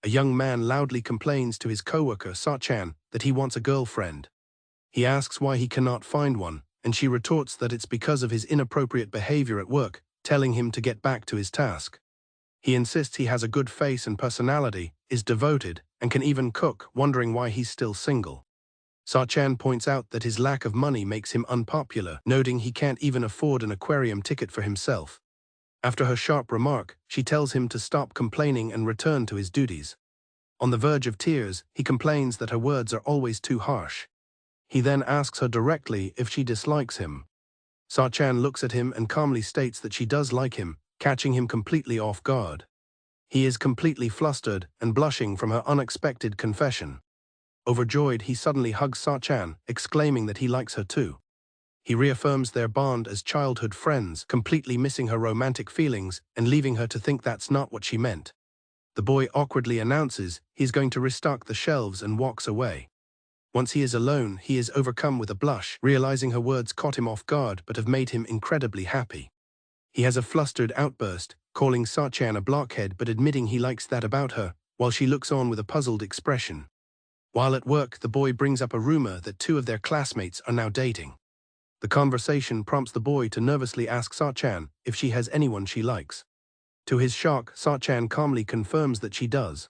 A young man loudly complains to his coworker Sa-chan that he wants a girlfriend. He asks why he cannot find one, and she retorts that it's because of his inappropriate behavior at work, telling him to get back to his task. He insists he has a good face and personality, is devoted, and can even cook, wondering why he's still single. Sa-chan points out that his lack of money makes him unpopular, noting he can't even afford an aquarium ticket for himself. After her sharp remark, she tells him to stop complaining and return to his duties. On the verge of tears, he complains that her words are always too harsh. He then asks her directly if she dislikes him. Sa-chan looks at him and calmly states that she does like him, catching him completely off guard. He is completely flustered and blushing from her unexpected confession. Overjoyed, he suddenly hugs Sa-chan, exclaiming that he likes her too. He reaffirms their bond as childhood friends, completely missing her romantic feelings and leaving her to think that's not what she meant. The boy awkwardly announces he's going to restock the shelves and walks away. Once he is alone, he is overcome with a blush, realizing her words caught him off guard but have made him incredibly happy. He has a flustered outburst, calling Sa-chan a blockhead but admitting he likes that about her, while she looks on with a puzzled expression. While at work, the boy brings up a rumor that two of their classmates are now dating. The conversation prompts the boy to nervously ask Sa-chan if she has anyone she likes. To his shock, Sa-chan calmly confirms that she does.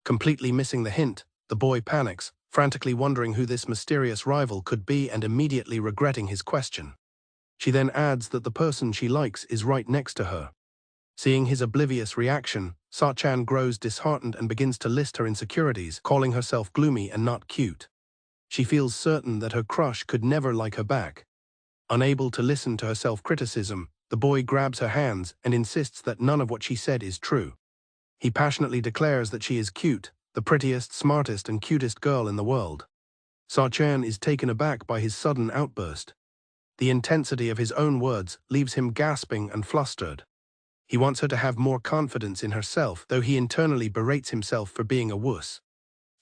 Completely missing the hint, the boy panics, frantically wondering who this mysterious rival could be and immediately regretting his question. She then adds that the person she likes is right next to her. Seeing his oblivious reaction, Sa-chan grows disheartened and begins to list her insecurities, calling herself gloomy and not cute. She feels certain that her crush could never like her back. Unable to listen to her self-criticism, the boy grabs her hands and insists that none of what she said is true. He passionately declares that she is cute, the prettiest, smartest, and cutest girl in the world. Sa-chan is taken aback by his sudden outburst. The intensity of his own words leaves him gasping and flustered. He wants her to have more confidence in herself, though he internally berates himself for being a wuss.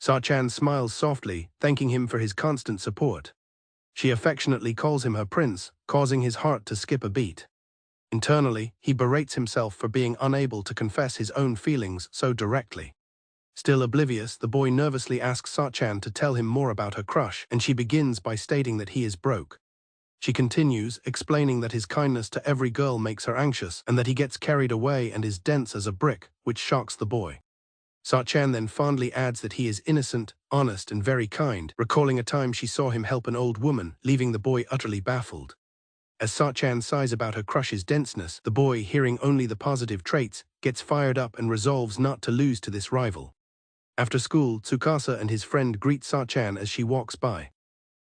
Sa-chan smiles softly, thanking him for his constant support. She affectionately calls him her prince, causing his heart to skip a beat. Internally, he berates himself for being unable to confess his own feelings so directly. Still oblivious, the boy nervously asks Sa-chan to tell him more about her crush, and she begins by stating that he is broke. She continues, explaining that his kindness to every girl makes her anxious, and that he gets carried away and is dense as a brick, which shocks the boy. Sa-chan then fondly adds that he is innocent, honest, and very kind, recalling a time she saw him help an old woman, leaving the boy utterly baffled. As Sa-chan sighs about her crush's denseness, the boy, hearing only the positive traits, gets fired up and resolves not to lose to this rival. After school, Tsukasa and his friend greet Sa-chan as she walks by.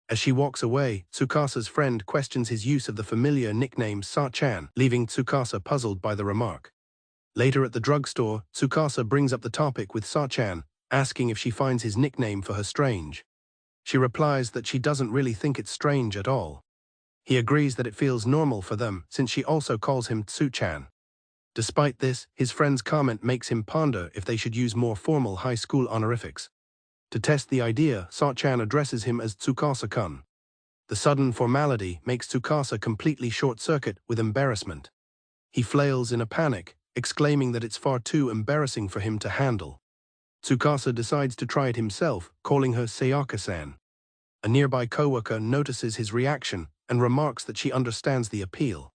As she walks away, Tsukasa's friend questions his use of the familiar nickname Sa-chan, leaving Tsukasa puzzled by the remark. Later at the drugstore, Tsukasa brings up the topic with Sa-chan, asking if she finds his nickname for her strange. She replies that she doesn't really think it's strange at all. He agrees that it feels normal for them, since she also calls him Tsu-chan. Despite this, his friend's comment makes him ponder if they should use more formal high school honorifics. To test the idea, Sa-chan addresses him as Tsukasa-kun. The sudden formality makes Tsukasa completely short-circuit with embarrassment. He flails in a panic, exclaiming that it's far too embarrassing for him to handle. Tsukasa decides to try it himself, calling her Sayaka-san. A nearby coworker notices his reaction and remarks that she understands the appeal.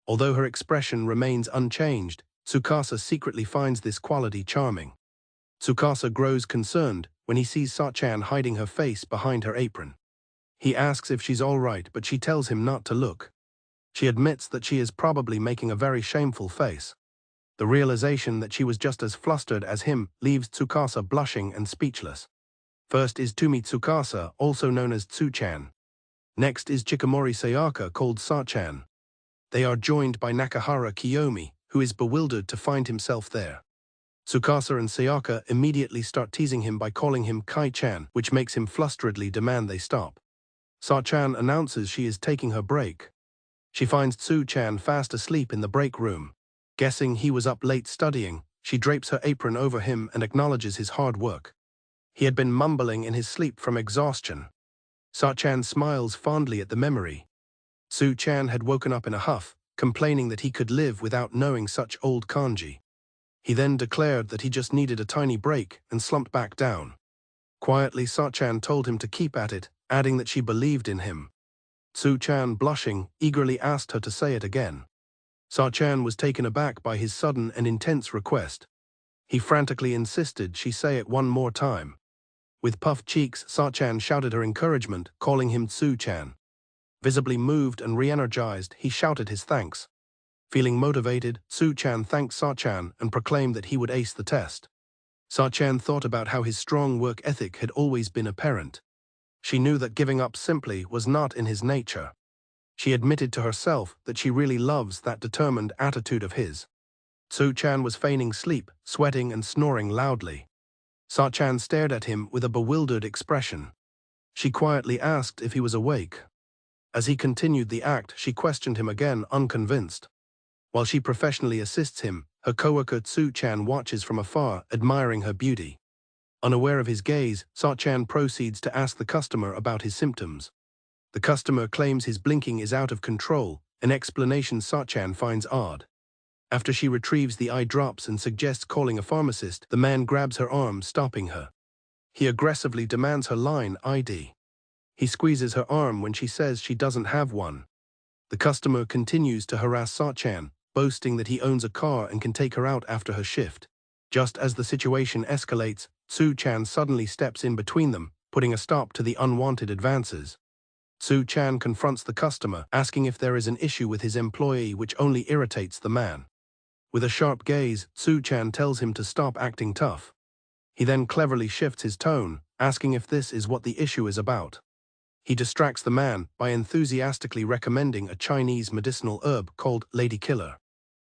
Although her expression remains unchanged, Tsukasa secretly finds this quality charming. Tsukasa grows concerned when he sees Sa-chan hiding her face behind her apron. He asks if she's all right, but she tells him not to look. She admits that she is probably making a very shameful face. The realization that she was just as flustered as him leaves Tsukasa blushing and speechless. First is Tumi Tsukasa, also known as Tsu-chan. Next is Chikamori Sayaka, called Sa-chan. They are joined by Nakahara Kiyomi, who is bewildered to find himself there. Tsukasa and Sayaka immediately start teasing him by calling him Kai-chan, which makes him flusteredly demand they stop. Sa-chan announces she is taking her break. She finds Tsu-chan fast asleep in the break room. Guessing he was up late studying, she drapes her apron over him and acknowledges his hard work. He had been mumbling in his sleep from exhaustion. Sa-chan smiles fondly at the memory. Tsu-chan had woken up in a huff, complaining that he could live without knowing such old kanji. He then declared that he just needed a tiny break and slumped back down. Quietly, Sa-chan told him to keep at it, adding that she believed in him. Su-chan, blushing, eagerly asked her to say it again. Sa-chan was taken aback by his sudden and intense request. He frantically insisted she say it one more time. With puffed cheeks, Sa-chan shouted her encouragement, calling him Tsu-chan. Visibly moved and re-energized, he shouted his thanks. Feeling motivated, Tsu-chan thanked Sa-chan and proclaimed that he would ace the test. Sa-chan thought about how his strong work ethic had always been apparent. She knew that giving up simply was not in his nature. She admitted to herself that she really loves that determined attitude of his. Tsu-chan was feigning sleep, sweating and snoring loudly. Sa-chan stared at him with a bewildered expression. She quietly asked if he was awake. As he continued the act, she questioned him again, unconvinced. While she professionally assists him, her coworker Tsu-chan watches from afar, admiring her beauty. Unaware of his gaze, Sa-chan proceeds to ask the customer about his symptoms. The customer claims his blinking is out of control, an explanation Sa-chan finds odd. After she retrieves the eye drops and suggests calling a pharmacist, the man grabs her arm, stopping her. He aggressively demands her line ID. He squeezes her arm when she says she doesn't have one. The customer continues to harass Sa-chan, boasting that he owns a car and can take her out after her shift. Just as the situation escalates, Tsu-chan suddenly steps in between them, putting a stop to the unwanted advances. Tsu-chan confronts the customer, asking if there is an issue with his employee, which only irritates the man. With a sharp gaze, Tsu-chan tells him to stop acting tough. He then cleverly shifts his tone, asking if this is what the issue is about. He distracts the man by enthusiastically recommending a Chinese medicinal herb called Lady Killer.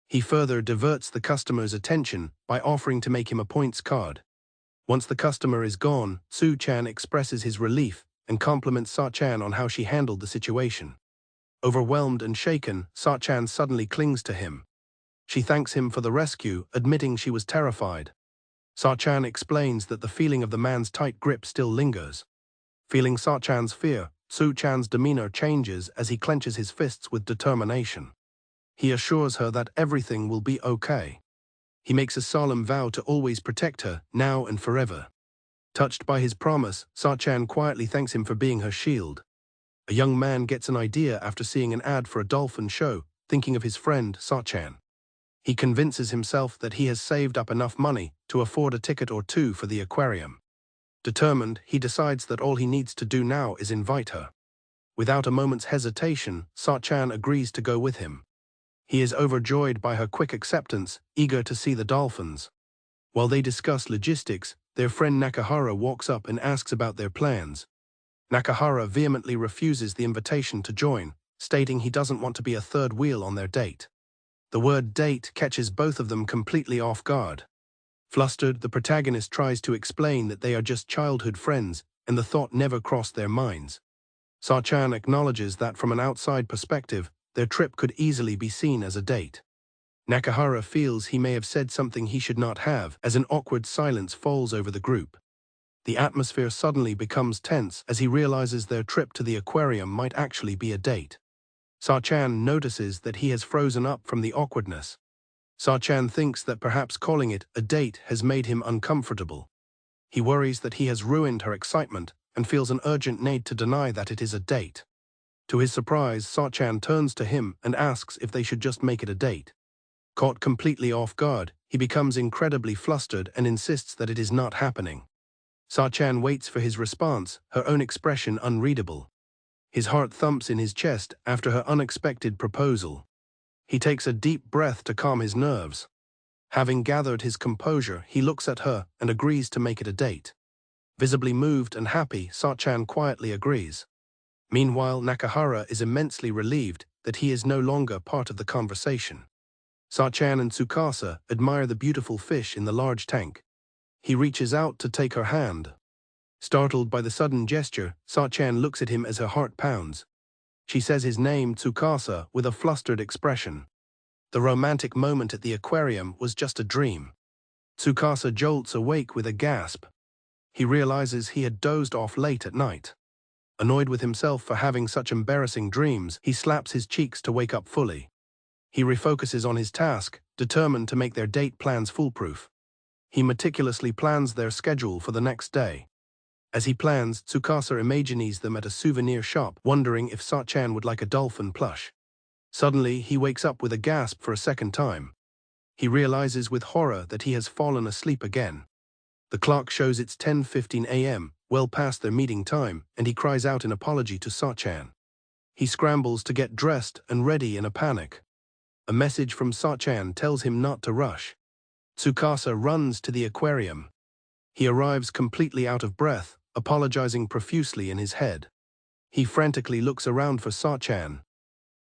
He further diverts the customer's attention by offering to make him a points card. Once the customer is gone, Tsu-chan expresses his relief and compliments Sa-chan on how she handled the situation. Overwhelmed and shaken, Sa-chan suddenly clings to him. She thanks him for the rescue, admitting she was terrified. Sa-chan explains that the feeling of the man's tight grip still lingers. Feeling Sa-chan's fear, Tsu-chan's demeanor changes as he clenches his fists with determination. He assures her that everything will be okay. He makes a solemn vow to always protect her, now and forever. Touched by his promise, Sa-chan quietly thanks him for being her shield. A young man gets an idea after seeing an ad for a dolphin show, thinking of his friend, Sa-chan. He convinces himself that he has saved up enough money to afford a ticket or two for the aquarium. Determined, he decides that all he needs to do now is invite her. Without a moment's hesitation, Sa-chan agrees to go with him. He is overjoyed by her quick acceptance, eager to see the dolphins. While they discuss logistics, their friend Nakahara walks up and asks about their plans. Nakahara vehemently refuses the invitation to join, stating he doesn't want to be a third wheel on their date. The word date catches both of them completely off guard. Flustered, the protagonist tries to explain that they are just childhood friends, and the thought never crossed their minds. Sa-chan acknowledges that from an outside perspective, their trip could easily be seen as a date. Nakahara feels he may have said something he should not have, as an awkward silence falls over the group. The atmosphere suddenly becomes tense as he realizes their trip to the aquarium might actually be a date. Sa-chan notices that he has frozen up from the awkwardness. Sa-chan thinks that perhaps calling it a date has made him uncomfortable. He worries that he has ruined her excitement and feels an urgent need to deny that it is a date. To his surprise, Sa-chan turns to him and asks if they should just make it a date. Caught completely off guard, he becomes incredibly flustered and insists that it is not happening. Sa-chan waits for his response, her own expression unreadable. His heart thumps in his chest after her unexpected proposal. He takes a deep breath to calm his nerves. Having gathered his composure, he looks at her and agrees to make it a date. Visibly moved and happy, Sa-chan quietly agrees. Meanwhile, Nakahara is immensely relieved that he is no longer part of the conversation. Sa-chan and Tsukasa admire the beautiful fish in the large tank. He reaches out to take her hand. Startled by the sudden gesture, Sa-chan looks at him as her heart pounds. She says his name, Tsukasa, with a flustered expression. The romantic moment at the aquarium was just a dream. Tsukasa jolts awake with a gasp. He realizes he had dozed off late at night. Annoyed with himself for having such embarrassing dreams, he slaps his cheeks to wake up fully. He refocuses on his task, determined to make their date plans foolproof. He meticulously plans their schedule for the next day. As he plans, Tsukasa imagines them at a souvenir shop, wondering if Sa-chan would like a dolphin plush. Suddenly, he wakes up with a gasp for a second time. He realizes with horror that he has fallen asleep again. The clock shows it's 10:15 a.m., well past their meeting time, and he cries out in apology to Sa-chan. He scrambles to get dressed and ready in a panic. A message from Sa-chan tells him not to rush. Tsukasa runs to the aquarium. He arrives completely out of breath, apologizing profusely in his head. He frantically looks around for Sa-chan.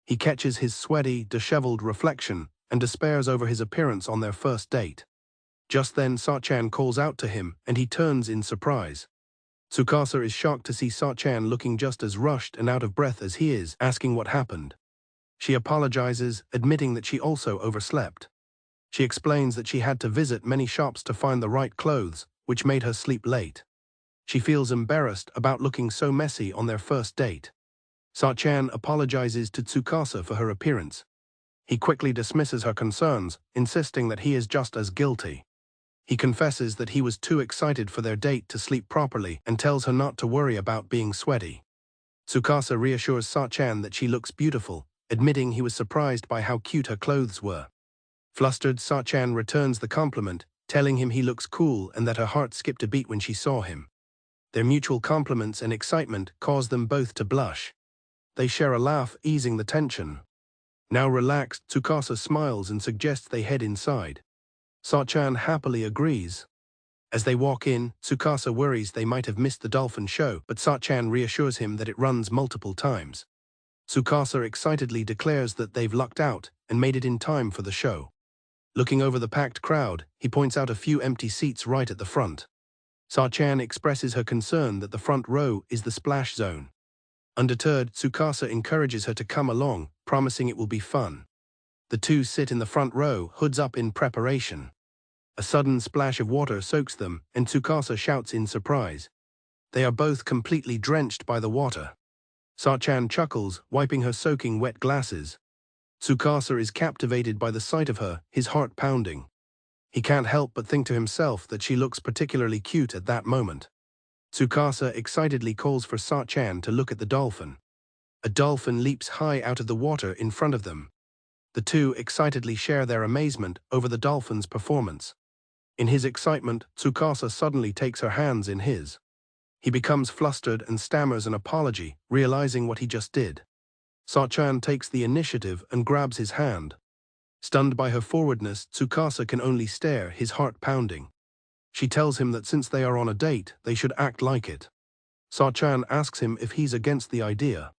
He catches his sweaty, disheveled reflection and despairs over his appearance on their first date. Just then Sa-chan calls out to him, and he turns in surprise. Tsukasa is shocked to see Sa-chan looking just as rushed and out of breath as he is, asking what happened. She apologizes, admitting that she also overslept. She explains that she had to visit many shops to find the right clothes, which made her sleep late. She feels embarrassed about looking so messy on their first date. Sa-chan apologizes to Tsukasa for her appearance. He quickly dismisses her concerns, insisting that he is just as guilty. He confesses that he was too excited for their date to sleep properly and tells her not to worry about being sweaty. Tsukasa reassures Sa-chan that she looks beautiful, admitting he was surprised by how cute her clothes were. Flustered, Sa-chan returns the compliment, telling him he looks cool and that her heart skipped a beat when she saw him. Their mutual compliments and excitement cause them both to blush. They share a laugh, easing the tension. Now relaxed, Tsukasa smiles and suggests they head inside. Sa-chan happily agrees. As they walk in, Tsukasa worries they might have missed the dolphin show, but Sa-chan reassures him that it runs multiple times. Tsukasa excitedly declares that they've lucked out and made it in time for the show. Looking over the packed crowd, he points out a few empty seats right at the front. Sa-chan expresses her concern that the front row is the splash zone. Undeterred, Tsukasa encourages her to come along, promising it will be fun. The two sit in the front row, hoods up in preparation. A sudden splash of water soaks them, and Tsukasa shouts in surprise. They are both completely drenched by the water. Sa-chan chuckles, wiping her soaking wet glasses. Tsukasa is captivated by the sight of her, his heart pounding. He can't help but think to himself that she looks particularly cute at that moment. Tsukasa excitedly calls for Sa-chan to look at the dolphin. A dolphin leaps high out of the water in front of them. The two excitedly share their amazement over the dolphin's performance. In his excitement, Tsukasa suddenly takes her hands in his. He becomes flustered and stammers an apology, realizing what he just did. Sa-chan takes the initiative and grabs his hand. Stunned by her forwardness, Tsukasa can only stare, his heart pounding. She tells him that since they are on a date, they should act like it. Sa-chan asks him if he's against the idea.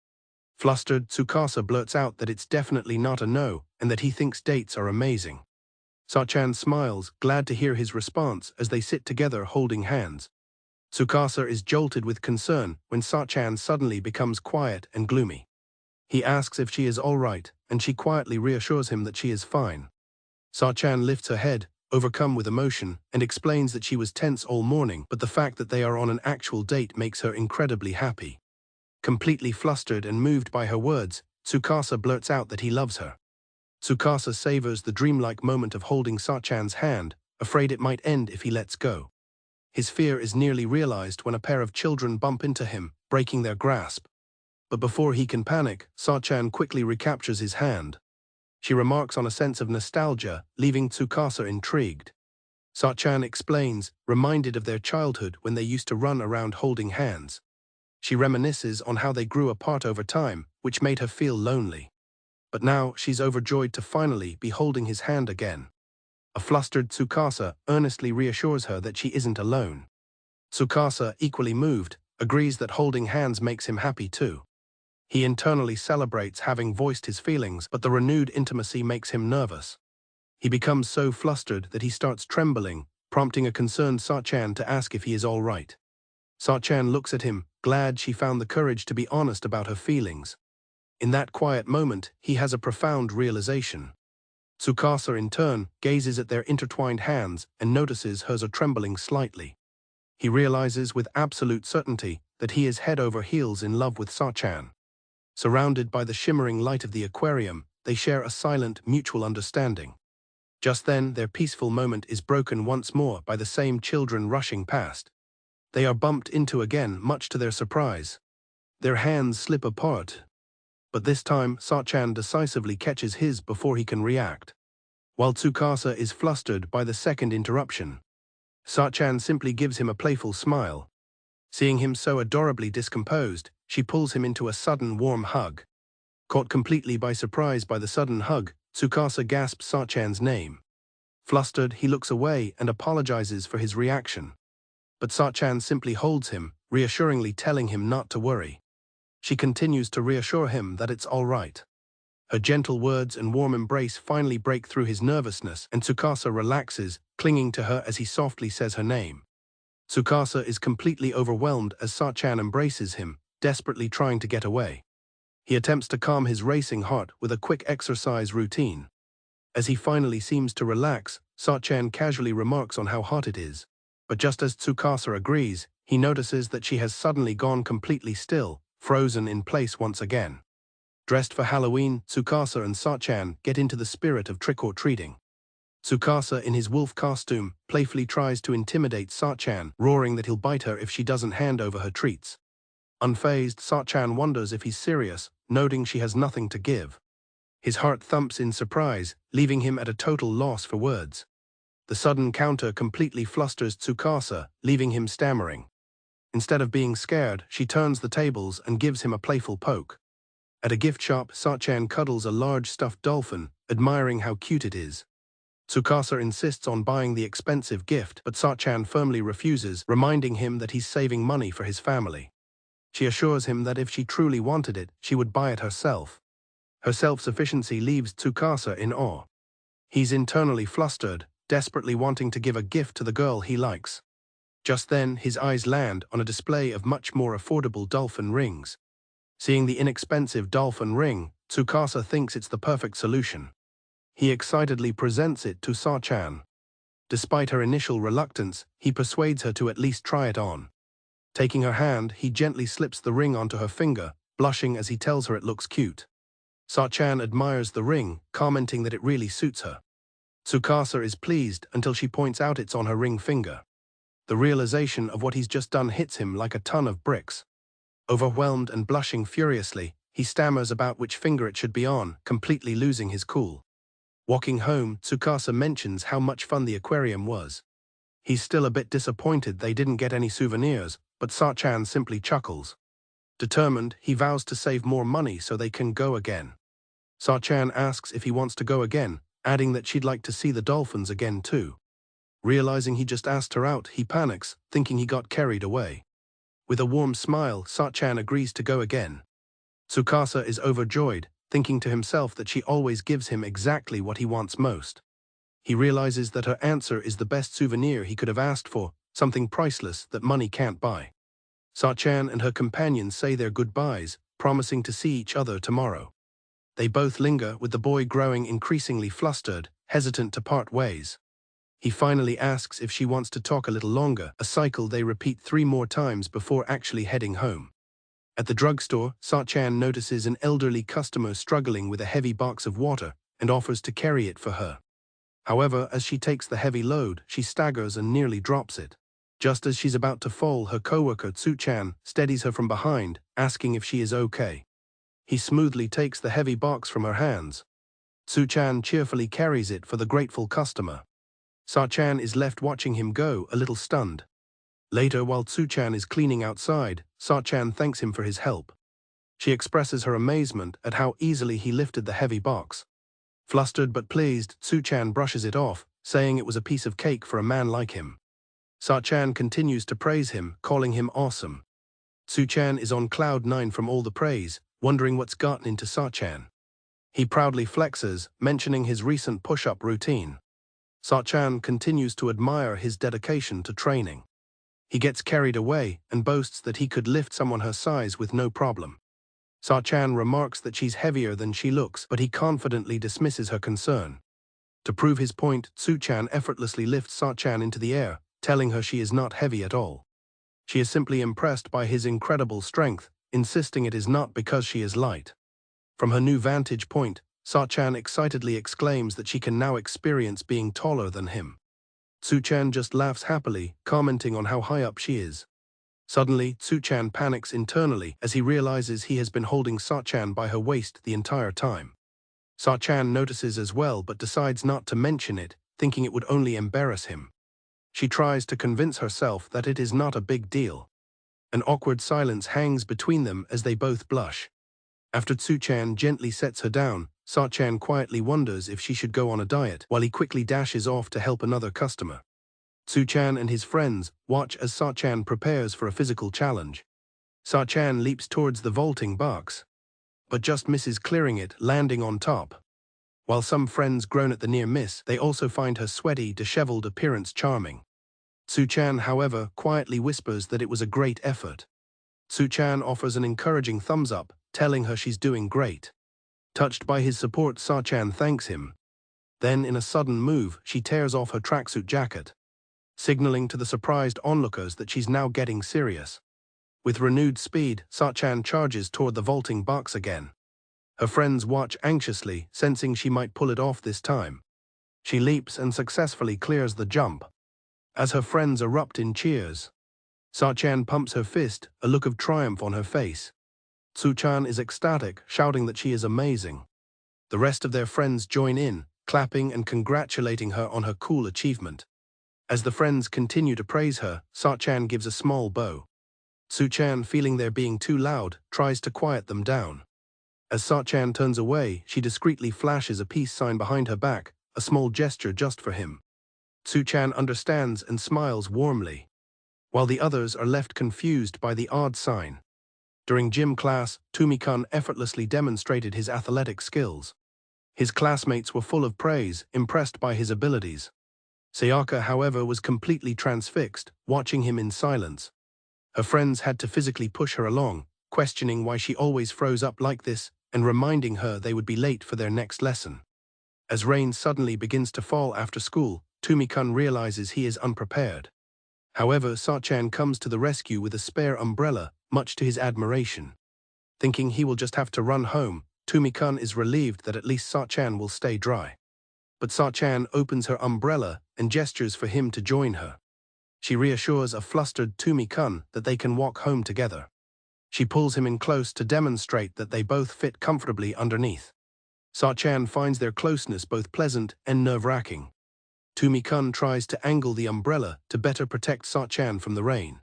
Flustered, Tsukasa blurts out that it's definitely not a no, and that he thinks dates are amazing. Sa-chan smiles, glad to hear his response as they sit together holding hands. Tsukasa is jolted with concern when Sa-chan suddenly becomes quiet and gloomy. He asks if she is all right, and she quietly reassures him that she is fine. Sa-chan lifts her head, overcome with emotion, and explains that she was tense all morning, but the fact that they are on an actual date makes her incredibly happy. Completely flustered and moved by her words, Tsukasa blurts out that he loves her. Tsukasa savors the dreamlike moment of holding Sa-chan's hand, afraid it might end if he lets go. His fear is nearly realized when a pair of children bump into him, breaking their grasp. But before he can panic, Sa-chan quickly recaptures his hand. She remarks on a sense of nostalgia, leaving Tsukasa intrigued. Sa-chan explains, reminded of their childhood when they used to run around holding hands. She reminisces on how they grew apart over time, which made her feel lonely. But now she's overjoyed to finally be holding his hand again. A flustered Tsukasa earnestly reassures her that she isn't alone. Tsukasa, equally moved, agrees that holding hands makes him happy too. He internally celebrates having voiced his feelings, but the renewed intimacy makes him nervous. He becomes so flustered that he starts trembling, prompting a concerned Sa-chan to ask if he is all right. Sa-chan looks at him, glad she found the courage to be honest about her feelings. In that quiet moment, he has a profound realization. Tsukasa, in turn, gazes at their intertwined hands and notices hers are trembling slightly. He realizes with absolute certainty that he is head over heels in love with Sa-chan. Surrounded by the shimmering light of the aquarium, they share a silent, mutual understanding. Just then, their peaceful moment is broken once more by the same children rushing past. They are bumped into again, much to their surprise. Their hands slip apart. But this time, Sa-chan decisively catches his before he can react. While Tsukasa is flustered by the second interruption, Sa-chan simply gives him a playful smile. Seeing him so adorably discomposed, she pulls him into a sudden warm hug. Caught completely by surprise by the sudden hug, Tsukasa gasps Sa-chan's name. Flustered, he looks away and apologizes for his reaction. But Sa-chan simply holds him, reassuringly telling him not to worry. She continues to reassure him that it's all right. Her gentle words and warm embrace finally break through his nervousness, and Tsukasa relaxes, clinging to her as he softly says her name. Tsukasa is completely overwhelmed as Sa-chan embraces him, desperately trying to get away. He attempts to calm his racing heart with a quick exercise routine. As he finally seems to relax, Sa-chan casually remarks on how hot it is. But just as Tsukasa agrees, he notices that she has suddenly gone completely still, frozen in place once again. Dressed for Halloween, Tsukasa and Sa-chan get into the spirit of trick-or-treating. Tsukasa, in his wolf costume, playfully tries to intimidate Sa-chan, roaring that he'll bite her if she doesn't hand over her treats. Unfazed, Sa-chan wonders if he's serious, noting she has nothing to give. His heart thumps in surprise, leaving him at a total loss for words. The sudden counter completely flusters Tsukasa, leaving him stammering. Instead of being scared, she turns the tables and gives him a playful poke. At a gift shop, Sa-chan cuddles a large stuffed dolphin, admiring how cute it is. Tsukasa insists on buying the expensive gift, but Sa-chan firmly refuses, reminding him that he's saving money for his family. She assures him that if she truly wanted it, she would buy it herself. Her self-sufficiency leaves Tsukasa in awe. He's internally flustered, desperately wanting to give a gift to the girl he likes. Just then, his eyes land on a display of much more affordable dolphin rings. Seeing the inexpensive dolphin ring, Tsukasa thinks it's the perfect solution. He excitedly presents it to Sa-chan. Despite her initial reluctance, he persuades her to at least try it on. Taking her hand, he gently slips the ring onto her finger, blushing as he tells her it looks cute. Sa-chan admires the ring, commenting that it really suits her. Tsukasa is pleased until she points out it's on her ring finger. The realization of what he's just done hits him like a ton of bricks. Overwhelmed and blushing furiously, he stammers about which finger it should be on, completely losing his cool. Walking home, Tsukasa mentions how much fun the aquarium was. He's still a bit disappointed they didn't get any souvenirs, but Sa-chan simply chuckles. Determined, he vows to save more money so they can go again. Sa-chan asks if he wants to go again, adding that she'd like to see the dolphins again too. Realizing he just asked her out, he panics, thinking he got carried away. With a warm smile, Sa-chan agrees to go again. Tsukasa is overjoyed, thinking to himself that she always gives him exactly what he wants most. He realizes that her answer is the best souvenir he could have asked for, something priceless that money can't buy. Sa-chan and her companions say their goodbyes, promising to see each other tomorrow. They both linger, with the boy growing increasingly flustered, hesitant to part ways. He finally asks if she wants to talk a little longer, a cycle they repeat 3 more times before actually heading home. At the drugstore, Sa-chan notices an elderly customer struggling with a heavy box of water and offers to carry it for her. However, as she takes the heavy load, she staggers and nearly drops it. Just as she's about to fall, her coworker Tsu-chan steadies her from behind, asking if she is okay. He smoothly takes the heavy box from her hands. Tsu-chan cheerfully carries it for the grateful customer. Sa-chan is left watching him go, a little stunned. Later, while Tsu-chan is cleaning outside, Sa-chan thanks him for his help. She expresses her amazement at how easily he lifted the heavy box. Flustered but pleased, Tsu-chan brushes it off, saying it was a piece of cake for a man like him. Sa-chan continues to praise him, calling him awesome. Tsu-chan is on cloud 9 from all the praise, wondering what's gotten into Sa-chan. He proudly flexes, mentioning his recent push-up routine. Sa-chan continues to admire his dedication to training. He gets carried away and boasts that he could lift someone her size with no problem. Sa-chan remarks that she's heavier than she looks, but he confidently dismisses her concern. To prove his point, Tsu-chan effortlessly lifts Sa-chan into the air, telling her she is not heavy at all. She is simply impressed by his incredible strength, insisting it is not because she is light. From her new vantage point, Sa-chan excitedly exclaims that she can now experience being taller than him. Tsu-chan just laughs happily, commenting on how high up she is. Suddenly, Tsu-chan panics internally as he realizes he has been holding Sa-chan by her waist the entire time. Sa-chan notices as well but decides not to mention it, thinking it would only embarrass him. She tries to convince herself that it is not a big deal. An awkward silence hangs between them as they both blush. After Tsu-chan gently sets her down, Sa-chan quietly wonders if she should go on a diet while he quickly dashes off to help another customer. Tsu-chan and his friends watch as Sa-chan prepares for a physical challenge. Sa-chan leaps towards the vaulting box, but just misses clearing it, landing on top. While some friends groan at the near miss, they also find her sweaty, disheveled appearance charming. Tsu-chan, however, quietly whispers that it was a great effort. Tsu-chan offers an encouraging thumbs up, telling her she's doing great. Touched by his support, Sa-chan thanks him. Then, in a sudden move, she tears off her tracksuit jacket, signaling to the surprised onlookers that she's now getting serious. With renewed speed, Sa-chan charges toward the vaulting box again. Her friends watch anxiously, sensing she might pull it off this time. She leaps and successfully clears the jump. As her friends erupt in cheers, Sa-chan pumps her fist, a look of triumph on her face. Tsu-chan is ecstatic, shouting that she is amazing. The rest of their friends join in, clapping and congratulating her on her cool achievement. As the friends continue to praise her, Sa-chan gives a small bow. Tsu-chan, feeling they're being too loud, tries to quiet them down. As Sa-chan turns away, she discreetly flashes a peace sign behind her back, a small gesture just for him. Tsu-chan understands and smiles warmly, while the others are left confused by the odd sign. During gym class, Tumi-kun effortlessly demonstrated his athletic skills. His classmates were full of praise, impressed by his abilities. Sayaka, however, was completely transfixed, watching him in silence. Her friends had to physically push her along, questioning why she always froze up like this and reminding her they would be late for their next lesson. As rain suddenly begins to fall after school, Tumi-kun realizes he is unprepared. However, Sa-chan comes to the rescue with a spare umbrella, much to his admiration. Thinking he will just have to run home, Tumi-kun is relieved that at least Sa-chan will stay dry. But Sa-chan opens her umbrella and gestures for him to join her. She reassures a flustered Tumi-kun that they can walk home together. She pulls him in close to demonstrate that they both fit comfortably underneath. Sa-chan finds their closeness both pleasant and nerve-wracking. Tumi-kun tries to angle the umbrella to better protect Sa-chan from the rain.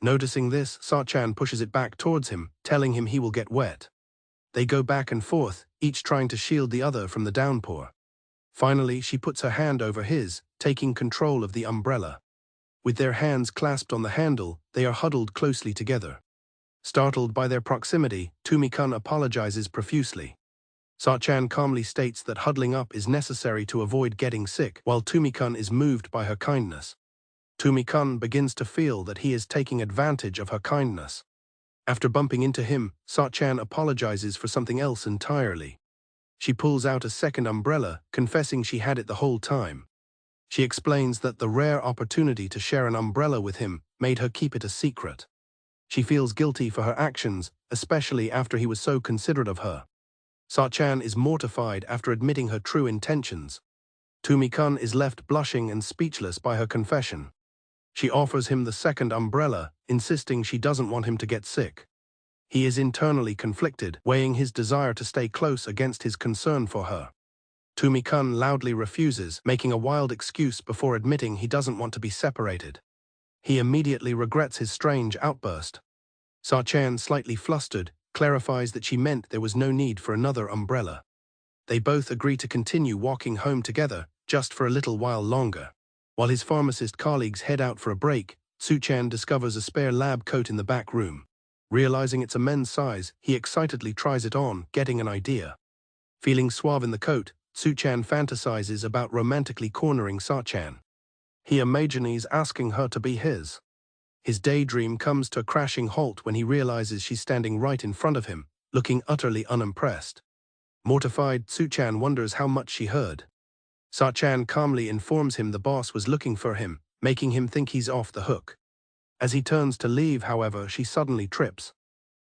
Noticing this, Sa-chan pushes it back towards him, telling him he will get wet. They go back and forth, each trying to shield the other from the downpour. Finally, she puts her hand over his, taking control of the umbrella. With their hands clasped on the handle, they are huddled closely together. Startled by their proximity, Tumi-kun apologizes profusely. Sa-chan calmly states that huddling up is necessary to avoid getting sick, while Tumi-kun is moved by her kindness. Tumi-kun begins to feel that he is taking advantage of her kindness. After bumping into him, Sa-chan apologizes for something else entirely. She pulls out a second umbrella, confessing she had it the whole time. She explains that the rare opportunity to share an umbrella with him made her keep it a secret. She feels guilty for her actions, especially after he was so considerate of her. Sa-chan is mortified after admitting her true intentions. Tumi-kun is left blushing and speechless by her confession. She offers him the second umbrella, insisting she doesn't want him to get sick. He is internally conflicted, weighing his desire to stay close against his concern for her. Tumi-kun loudly refuses, making a wild excuse before admitting he doesn't want to be separated. He immediately regrets his strange outburst. Sa-chan, slightly flustered, clarifies that she meant there was no need for another umbrella. They both agree to continue walking home together, just for a little while longer. While his pharmacist colleagues head out for a break, Tsu-chan discovers a spare lab coat in the back room. Realizing it's a men's size, he excitedly tries it on, getting an idea. Feeling suave in the coat, Tsu-chan fantasizes about romantically cornering Sa-chan. He imagines asking her to be his. His daydream comes to a crashing halt when he realizes she's standing right in front of him, looking utterly unimpressed. Mortified, Tsu-chan wonders how much she heard. Sa-chan calmly informs him the boss was looking for him, making him think he's off the hook. As he turns to leave, however, she suddenly trips.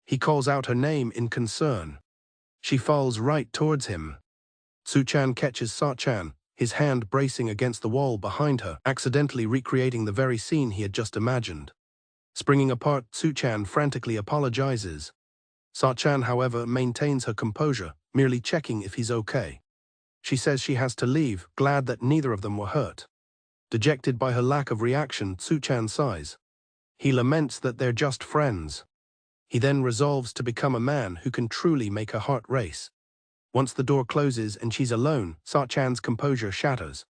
He calls out her name in concern. She falls right towards him. Tsu-chan catches Sa-chan, his hand bracing against the wall behind her, accidentally recreating the very scene he had just imagined. Springing apart, Tsu-chan frantically apologizes. Sa-chan, however, maintains her composure, merely checking if he's okay. She says she has to leave, glad that neither of them were hurt. Dejected by her lack of reaction, Tsu-chan sighs. He laments that they're just friends. He then resolves to become a man who can truly make her heart race. Once the door closes and she's alone, Sa-chan's composure shatters.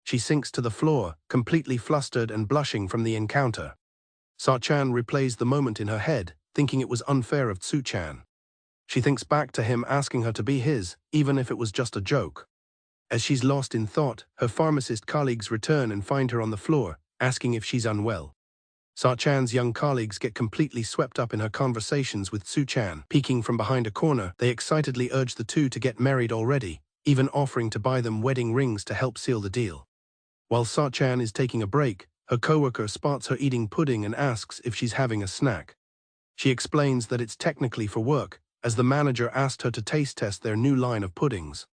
She sinks to the floor, completely flustered and blushing from the encounter. Sa-chan replays the moment in her head, thinking it was unfair of Tsu-chan. She thinks back to him asking her to be his, even if it was just a joke. As she's lost in thought, her pharmacist colleagues return and find her on the floor, asking if she's unwell. Sa-chan's young colleagues get completely swept up in her conversations with Tsu-chan. Peeking from behind a corner, they excitedly urge the two to get married already, even offering to buy them wedding rings to help seal the deal. While Sa-chan is taking a break, her coworker spots her eating pudding and asks if she's having a snack. She explains that it's technically for work, as the manager asked her to taste test their new line of puddings.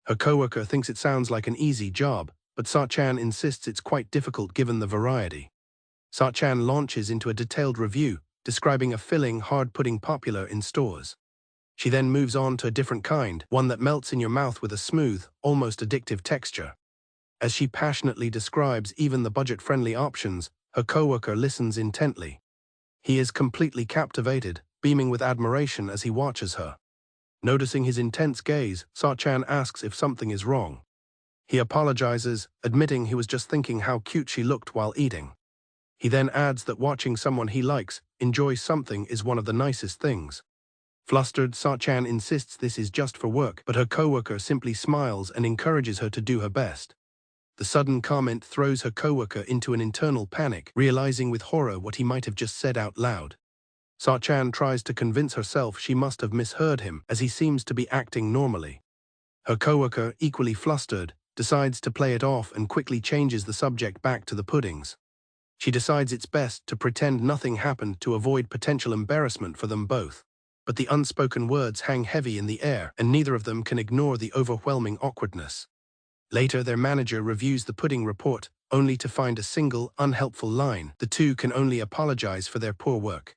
Her coworker thinks it sounds like an easy job, but Sa-chan insists it's quite difficult given the variety. Sa-chan launches into a detailed review, describing a filling hard pudding popular in stores. She then moves on to a different kind, one that melts in your mouth with a smooth, almost addictive texture. As she passionately describes even the budget-friendly options, her coworker listens intently. He is completely captivated, beaming with admiration as he watches her. Noticing his intense gaze, Sa-chan asks if something is wrong. He apologizes, admitting he was just thinking how cute she looked while eating. He then adds that watching someone he likes enjoy something is one of the nicest things. Flustered, Sa-chan insists this is just for work, but her coworker simply smiles and encourages her to do her best. The sudden comment throws her coworker into an internal panic, realizing with horror what he might have just said out loud. Sa-chan tries to convince herself she must have misheard him, as he seems to be acting normally. Her coworker, equally flustered, decides to play it off and quickly changes the subject back to the puddings. She decides it's best to pretend nothing happened to avoid potential embarrassment for them both. But the unspoken words hang heavy in the air, and neither of them can ignore the overwhelming awkwardness. Later, their manager reviews the pudding report, only to find a single, unhelpful line. The two can only apologize for their poor work.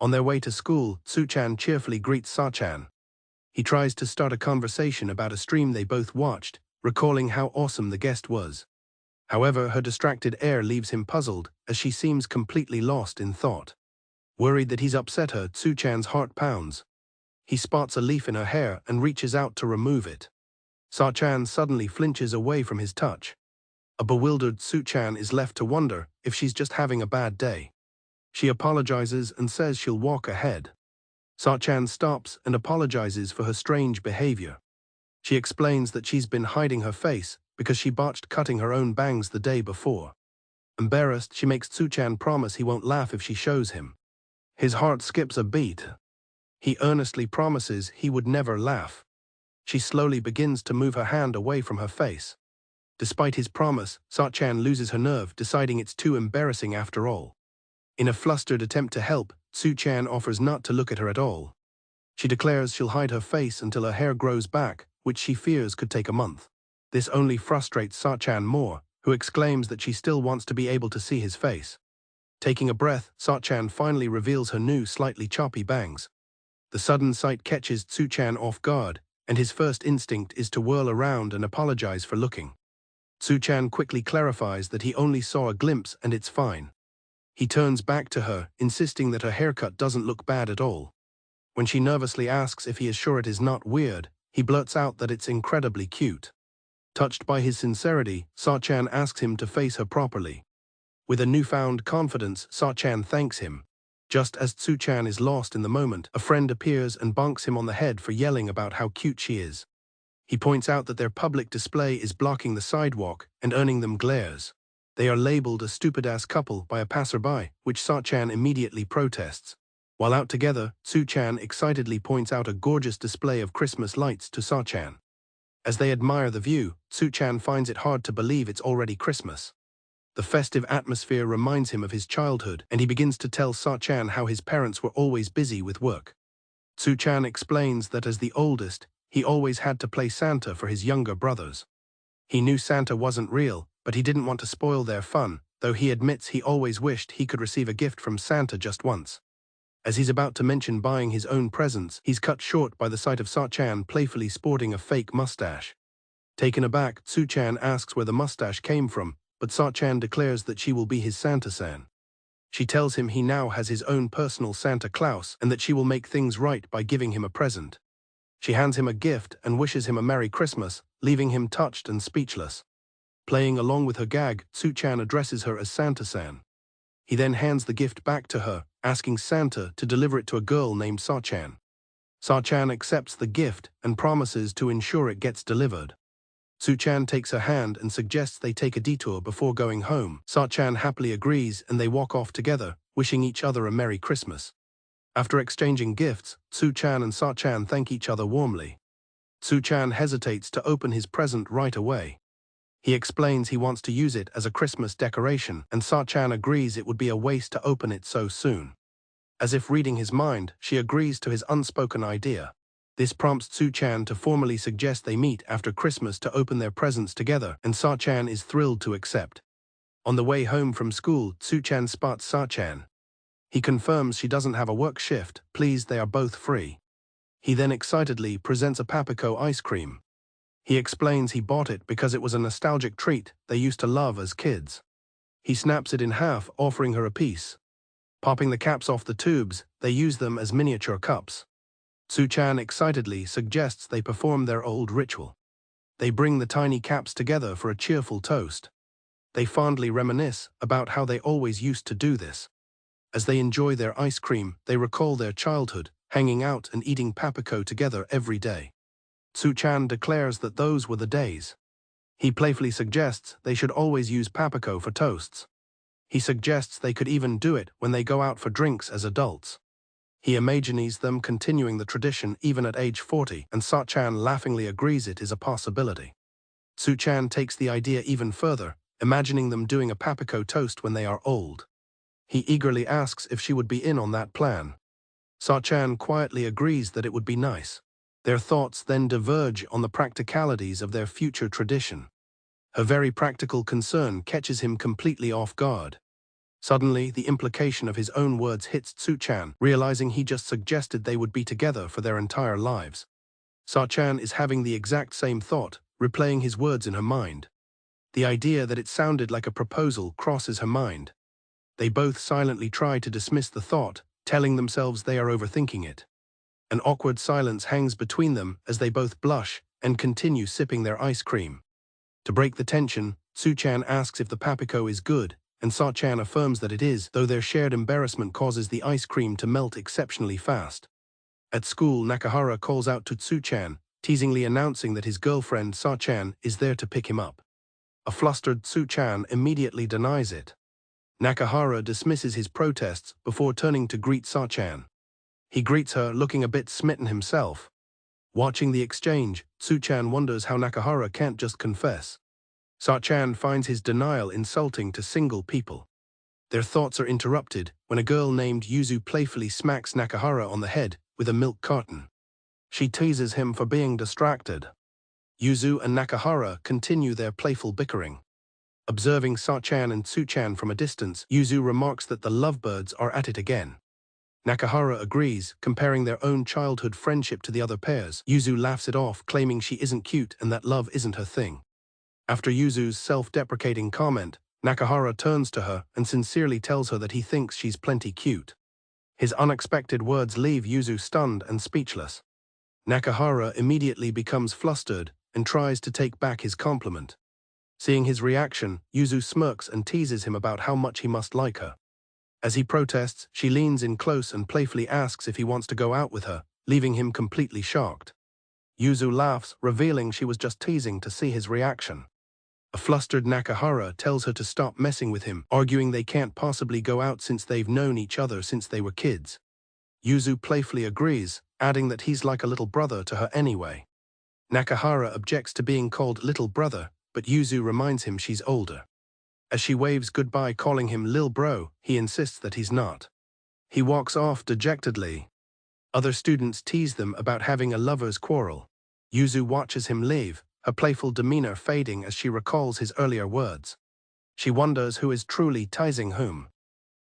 On their way to school, Tsu-chan cheerfully greets Sa-chan. He tries to start a conversation about a stream they both watched, recalling how awesome the guest was. However, her distracted air leaves him puzzled, as she seems completely lost in thought. Worried that he's upset her, Tsu-chan's heart pounds. He spots a leaf in her hair and reaches out to remove it. Sa-chan suddenly flinches away from his touch. A bewildered Tsu-chan is left to wonder if she's just having a bad day. She apologizes and says she'll walk ahead. Sa-chan stops and apologizes for her strange behavior. She explains that she's been hiding her face because she botched cutting her own bangs the day before. Embarrassed, she makes Tsu-chan promise he won't laugh if she shows him. His heart skips a beat. He earnestly promises he would never laugh. She slowly begins to move her hand away from her face. Despite his promise, Sa-chan loses her nerve, deciding it's too embarrassing after all. In a flustered attempt to help, Tsu-chan offers not to look at her at all. She declares she'll hide her face until her hair grows back, which she fears could take a month. This only frustrates Sa-chan more, who exclaims that she still wants to be able to see his face. Taking a breath, Sa-chan finally reveals her new, slightly choppy bangs. The sudden sight catches Tsu-chan off guard, and his first instinct is to whirl around and apologize for looking. Tsu-chan quickly clarifies that he only saw a glimpse and it's fine. He turns back to her, insisting that her haircut doesn't look bad at all. When she nervously asks if he is sure it is not weird, he blurts out that it's incredibly cute. Touched by his sincerity, Sa-chan asks him to face her properly. With a newfound confidence, Sa-chan thanks him. Just as Tsu-chan is lost in the moment, a friend appears and bonks him on the head for yelling about how cute she is. He points out that their public display is blocking the sidewalk and earning them glares. They are labeled a stupid-ass couple by a passerby, which Sa-chan immediately protests. While out together, Tsu-chan excitedly points out a gorgeous display of Christmas lights to Sa-chan. As they admire the view, Tsu-chan finds it hard to believe it's already Christmas. The festive atmosphere reminds him of his childhood, and he begins to tell Sa-chan how his parents were always busy with work. Tsu-chan explains that as the oldest, He always had to play Santa for his younger brothers. He knew Santa wasn't real, but he didn't want to spoil their fun, though he admits he always wished he could receive a gift from Santa just once. As he's about to mention buying his own presents, he's cut short by the sight of Sa-chan playfully sporting a fake mustache. Taken aback, Su-chan asks where the mustache came from, but Sa-chan declares that she will be his Santa-san. She tells him he now has his own personal Santa Claus and that she will make things right by giving him a present. She hands him a gift and wishes him a Merry Christmas, leaving him touched and speechless. Playing along with her gag, Su-chan addresses her as Santa-san. He then hands the gift back to her, asking Santa to deliver it to a girl named Sa-chan. Sa-chan accepts the gift and promises to ensure it gets delivered. Su-chan takes her hand and suggests they take a detour before going home. Sa-chan happily agrees and they walk off together, wishing each other a Merry Christmas. After exchanging gifts, Su-chan and Sa-chan thank each other warmly. Su-chan hesitates to open his present right away. He explains he wants to use it as a Christmas decoration, and Sa-chan agrees it would be a waste to open it so soon. As if reading his mind, she agrees to his unspoken idea. This prompts Su-chan to formally suggest they meet after Christmas to open their presents together, and Sa-chan is thrilled to accept. On the way home from school, Su-chan spots Sa-chan. He confirms she doesn't have a work shift, pleased they are both free. He then excitedly presents a Papico ice cream. He explains he bought it because it was a nostalgic treat they used to love as kids. He snaps it in half, offering her a piece. Popping the caps off the tubes, they use them as miniature cups. Su-chan excitedly suggests they perform their old ritual. They bring the tiny caps together for a cheerful toast. They fondly reminisce about how they always used to do this. As they enjoy their ice cream, they recall their childhood, hanging out and eating Papico together every day. Su-chan declares that those were the days. He playfully suggests they should always use Papico for toasts. He suggests they could even do it when they go out for drinks as adults. He imagines them continuing the tradition even at age 40, and Sa-chan laughingly agrees it is a possibility. Su-chan takes the idea even further, imagining them doing a Papico toast when they are old. He eagerly asks if she would be in on that plan. Sa-chan quietly agrees that it would be nice. Their thoughts then diverge on the practicalities of their future tradition. Her very practical concern catches him completely off guard. Suddenly, the implication of his own words hits Su-chan, realizing he just suggested they would be together for their entire lives. Sa-chan is having the exact same thought, replaying his words in her mind. The idea that it sounded like a proposal crosses her mind. They both silently try to dismiss the thought, telling themselves they are overthinking it. An awkward silence hangs between them as they both blush and continue sipping their ice cream. To break the tension, Su-chan asks if the Papico is good, and Sa-chan affirms that it is, though their shared embarrassment causes the ice cream to melt exceptionally fast. At school, Nakahara calls out to Su-chan, teasingly announcing that his girlfriend Sa-chan is there to pick him up. A flustered Su-chan immediately denies it. Nakahara dismisses his protests before turning to greet Sa-chan. He greets her, looking a bit smitten himself. Watching the exchange, Su-chan wonders how Nakahara can't just confess. Sa-chan finds his denial insulting to single people. Their thoughts are interrupted when a girl named Yuzu playfully smacks Nakahara on the head with a milk carton. She teases him for being distracted. Yuzu and Nakahara continue their playful bickering. Observing Sa-chan and Su-chan from a distance, Yuzu remarks that the lovebirds are at it again. Nakahara agrees, comparing their own childhood friendship to the other pairs. Yuzu laughs it off, claiming she isn't cute and that love isn't her thing. After Yuzu's self-deprecating comment, Nakahara turns to her and sincerely tells her that he thinks she's plenty cute. His unexpected words leave Yuzu stunned and speechless. Nakahara immediately becomes flustered and tries to take back his compliment. Seeing his reaction, Yuzu smirks and teases him about how much he must like her. As he protests, she leans in close and playfully asks if he wants to go out with her, leaving him completely shocked. Yuzu laughs, revealing she was just teasing to see his reaction. A flustered Nakahara tells her to stop messing with him, arguing they can't possibly go out since they've known each other since they were kids. Yuzu playfully agrees, adding that he's like a little brother to her anyway. Nakahara objects to being called little brother, but Yuzu reminds him she's older. As she waves goodbye calling him Lil Bro, he insists that he's not. He walks off dejectedly. Other students tease them about having a lover's quarrel. Yuzu watches him leave, her playful demeanor fading as she recalls his earlier words. She wonders who is truly teasing whom.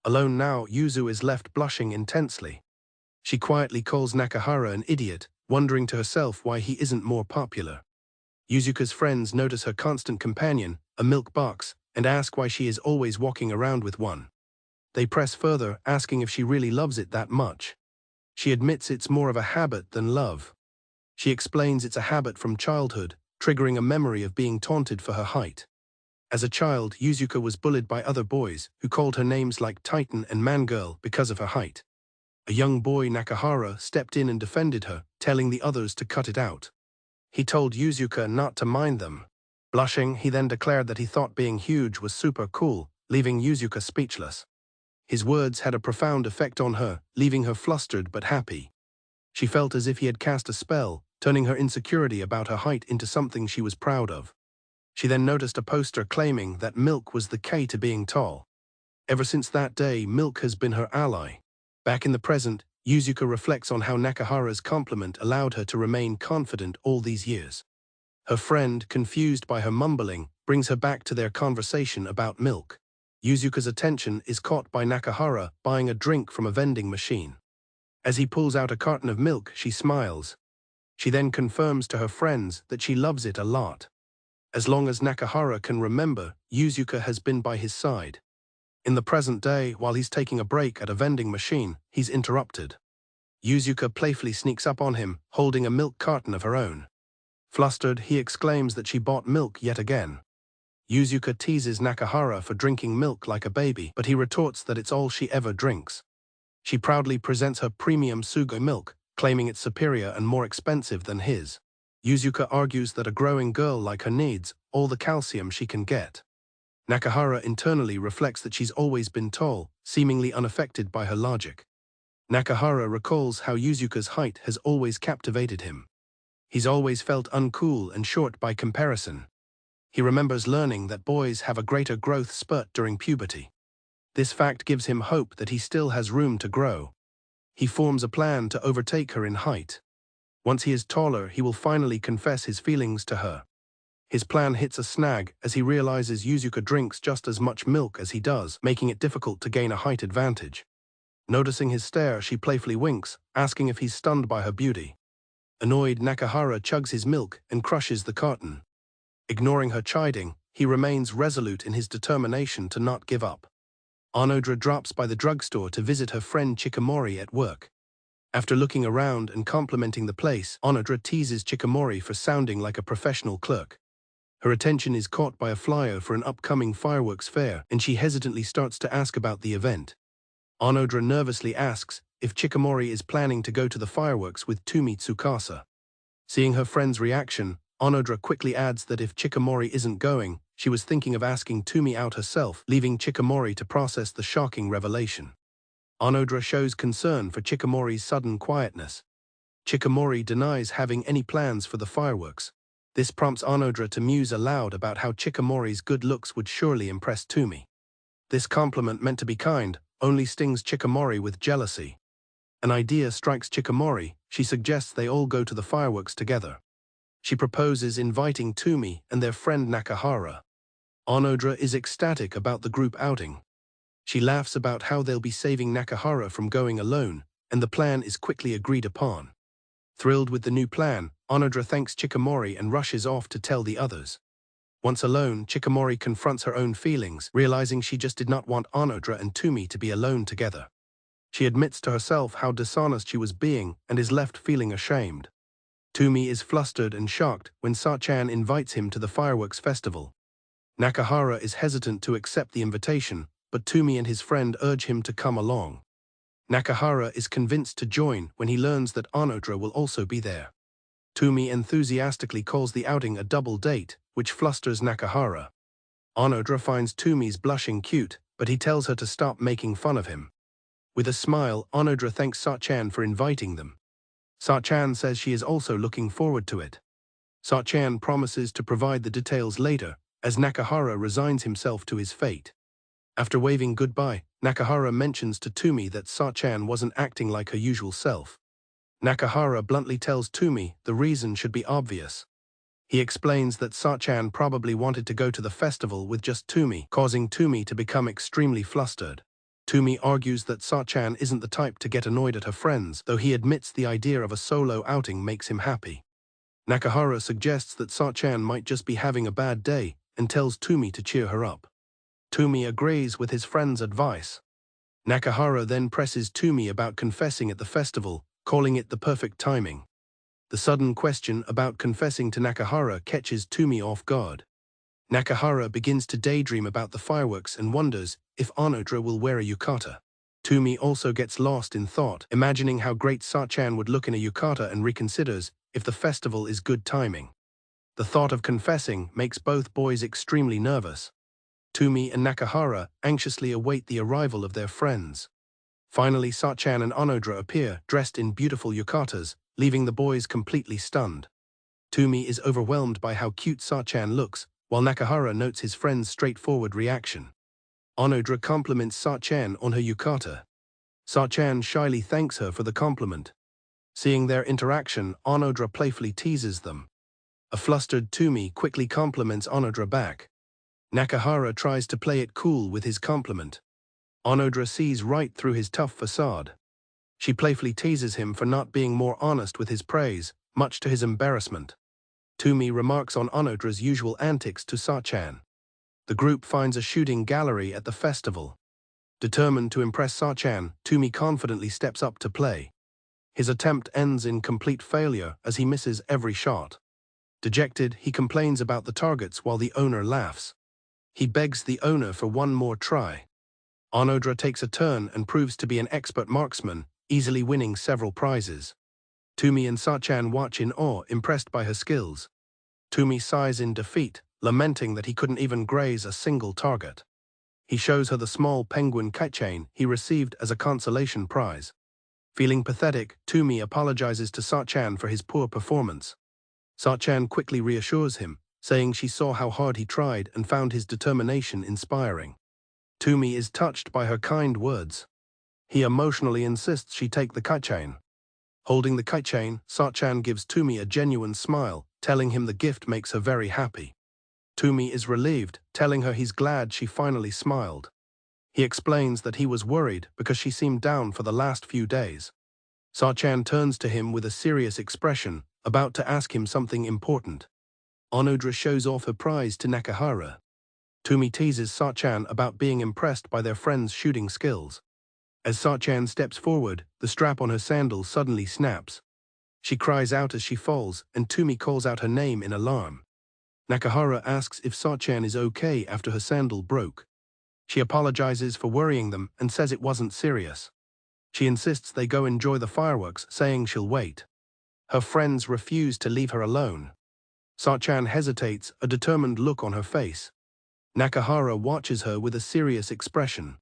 Alone now, Yuzu is left blushing intensely. She quietly calls Nakahara an idiot, wondering to herself why he isn't more popular. Yuzuka's friends notice her constant companion, a milk box, and ask why she is always walking around with one. They press further, asking if she really loves it that much. She admits it's more of a habit than love. She explains it's a habit from childhood, triggering a memory of being taunted for her height. As a child, Yuzuka was bullied by other boys, who called her names like Titan and Man-Girl because of her height. A young boy, Nakahara, stepped in and defended her, telling the others to cut it out. He told Yuzuka not to mind them. Blushing, he then declared that he thought being huge was super cool, leaving Yuzuka speechless. His words had a profound effect on her, leaving her flustered but happy. She felt as if he had cast a spell, turning her insecurity about her height into something she was proud of. She then noticed a poster claiming that milk was the key to being tall. Ever since that day, milk has been her ally. Back in the present, Yuzuka reflects on how Nakahara's compliment allowed her to remain confident all these years. Her friend, confused by her mumbling, brings her back to their conversation about milk. Yuzuka's attention is caught by Nakahara buying a drink from a vending machine. As he pulls out a carton of milk, she smiles. She then confirms to her friends that she loves it a lot. As long as Nakahara can remember, Yuzuka has been by his side. In the present day, while he's taking a break at a vending machine, he's interrupted. Yuzuka playfully sneaks up on him, holding a milk carton of her own. Flustered, he exclaims that she bought milk yet again. Yuzuka teases Nakahara for drinking milk like a baby, but he retorts that it's all she ever drinks. She proudly presents her premium Sugo milk, claiming it's superior and more expensive than his. Yuzuka argues that a growing girl like her needs all the calcium she can get. Nakahara internally reflects that she's always been tall, seemingly unaffected by her logic. Nakahara recalls how Yuzuka's height has always captivated him. He's always felt uncool and short by comparison. He remembers learning that boys have a greater growth spurt during puberty. This fact gives him hope that he still has room to grow. He forms a plan to overtake her in height. Once he is taller, he will finally confess his feelings to her. His plan hits a snag as he realizes Yuzuka drinks just as much milk as he does, making it difficult to gain a height advantage. Noticing his stare, she playfully winks, asking if he's stunned by her beauty. Annoyed, Nakahara chugs his milk and crushes the carton. Ignoring her chiding, he remains resolute in his determination to not give up. Onodra drops by the drugstore to visit her friend Chikamori at work. After looking around and complimenting the place, Onodra teases Chikamori for sounding like a professional clerk. Her attention is caught by a flyer for an upcoming fireworks fair, and she hesitantly starts to ask about the event. Onodra nervously asks if Chikamori is planning to go to the fireworks with Tumi Tsukasa. Seeing her friend's reaction, Onodra quickly adds that if Chikamori isn't going, she was thinking of asking Tumi out herself, leaving Chikamori to process the shocking revelation. Onodra shows concern for Chikamori's sudden quietness. Chikamori denies having any plans for the fireworks. This prompts Onodra to muse aloud about how Chikamori's good looks would surely impress Tumi. This compliment, meant to be kind, only stings Chikamori with jealousy. An idea strikes Chikamori. She suggests they all go to the fireworks together. She proposes inviting Tumi and their friend Nakahara. Onodra is ecstatic about the group outing. She laughs about how they'll be saving Nakahara from going alone, and the plan is quickly agreed upon. Thrilled with the new plan, Onodra thanks Chikamori and rushes off to tell the others. Once alone, Chikamori confronts her own feelings, realizing she just did not want Onodra and Tumi to be alone together. She admits to herself how dishonest she was being and is left feeling ashamed. Tumi is flustered and shocked when Sachan invites him to the fireworks festival. Nakahara is hesitant to accept the invitation, but Tumi and his friend urge him to come along. Nakahara is convinced to join when he learns that Onodra will also be there. Tumi enthusiastically calls the outing a double date, which flusters Nakahara. Onodra finds Tumi's blushing cute, but he tells her to stop making fun of him. With a smile, Onodra thanks Sachan for inviting them. Sachan says she is also looking forward to it. Sachan promises to provide the details later, as Nakahara resigns himself to his fate. After waving goodbye, Nakahara mentions to Tumi that Sachan wasn't acting like her usual self. Nakahara bluntly tells Tumi the reason should be obvious. He explains that Sachan probably wanted to go to the festival with just Tumi, causing Tumi to become extremely flustered. Tumi argues that Sachan isn't the type to get annoyed at her friends, though he admits the idea of a solo outing makes him happy. Nakahara suggests that Sachan might just be having a bad day and tells Tumi to cheer her up. Tumi agrees with his friend's advice. Nakahara then presses Tumi about confessing at the festival, calling it the perfect timing. The sudden question about confessing to Nakahara catches Tumi off guard. Nakahara begins to daydream about the fireworks and wonders if Onodra will wear a yukata. Tumi also gets lost in thought, imagining how great Sachan would look in a yukata and reconsiders if the festival is good timing. The thought of confessing makes both boys extremely nervous. Tumi and Nakahara anxiously await the arrival of their friends. Finally, Sachan and Onodra appear, dressed in beautiful yukatas, leaving the boys completely stunned. Tumi is overwhelmed by how cute Sachan looks, while Nakahara notes his friend's straightforward reaction. Onodra compliments Sachan on her yukata. Sachan shyly thanks her for the compliment. Seeing their interaction, Onodra playfully teases them. A flustered Tumi quickly compliments Onodra back. Nakahara tries to play it cool with his compliment. Onodra sees right through his tough facade. She playfully teases him for not being more honest with his praise, much to his embarrassment. Tumi remarks on Onodra's usual antics to Sachan. The group finds a shooting gallery at the festival. Determined to impress Sachan, Tumi confidently steps up to play. His attempt ends in complete failure as he misses every shot. Dejected, he complains about the targets while the owner laughs. He begs the owner for one more try. Onodra takes a turn and proves to be an expert marksman, easily winning several prizes. Tumi and Sachan watch in awe, impressed by her skills. Tumi sighs in defeat, lamenting that he couldn't even graze a single target. He shows her the small penguin keychain he received as a consolation prize. Feeling pathetic, Tumi apologizes to Sachan for his poor performance. Sachan quickly reassures him, saying she saw how hard he tried and found his determination inspiring. Tumi is touched by her kind words. He emotionally insists she take the keychain. Holding the keychain, Sachan gives Tumi a genuine smile, telling him the gift makes her very happy. Tumi is relieved, telling her he's glad she finally smiled. He explains that he was worried because she seemed down for the last few days. Sachan turns to him with a serious expression, about to ask him something important. Onodra shows off her prize to Nakahara. Tumi teases Sachan about being impressed by their friend's shooting skills. As Sachan steps forward, the strap on her sandal suddenly snaps. She cries out as she falls, and Tumi calls out her name in alarm. Nakahara asks if Sachan is okay after her sandal broke. She apologizes for worrying them and says it wasn't serious. She insists they go enjoy the fireworks, saying she'll wait. Her friends refuse to leave her alone. Sachan hesitates, a determined look on her face. Nakahara watches her with a serious expression.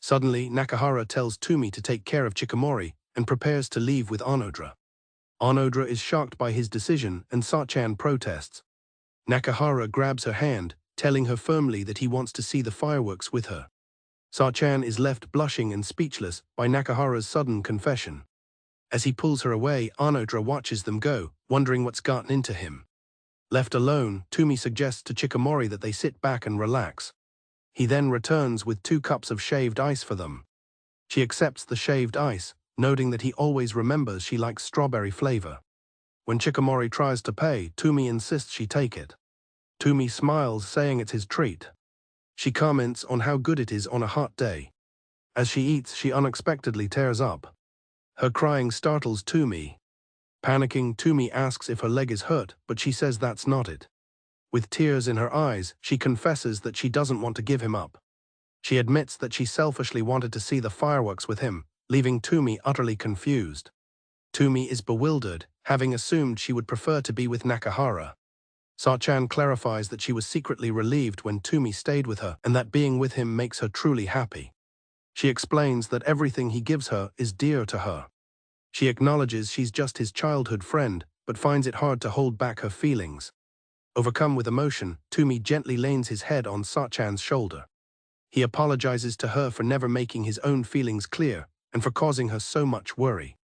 Suddenly, Nakahara tells Tumi to take care of Chikamori and prepares to leave with Onodra. Onodra is shocked by his decision and Sachan protests. Nakahara grabs her hand, telling her firmly that he wants to see the fireworks with her. Sachan is left blushing and speechless by Nakahara's sudden confession. As he pulls her away, Onodra watches them go, wondering what's gotten into him. Left alone, Tumi suggests to Chikamori that they sit back and relax. He then returns with 2 cups of shaved ice for them. She accepts the shaved ice, noting that he always remembers she likes strawberry flavor. When Chikamori tries to pay, Tumi insists she take it. Tumi smiles, saying it's his treat. She comments on how good it is on a hot day. As she eats, she unexpectedly tears up. Her crying startles Tumi. Panicking, Tumi asks if her leg is hurt, but she says that's not it. With tears in her eyes, she confesses that she doesn't want to give him up. She admits that she selfishly wanted to see the fireworks with him, leaving Tumi utterly confused. Tumi is bewildered, having assumed she would prefer to be with Nakahara. Sachan clarifies that she was secretly relieved when Tumi stayed with her and that being with him makes her truly happy. She explains that everything he gives her is dear to her. She acknowledges she's just his childhood friend, but finds it hard to hold back her feelings. Overcome with emotion, Tumi gently lays his head on Sachan's shoulder. He apologizes to her for never making his own feelings clear and for causing her so much worry.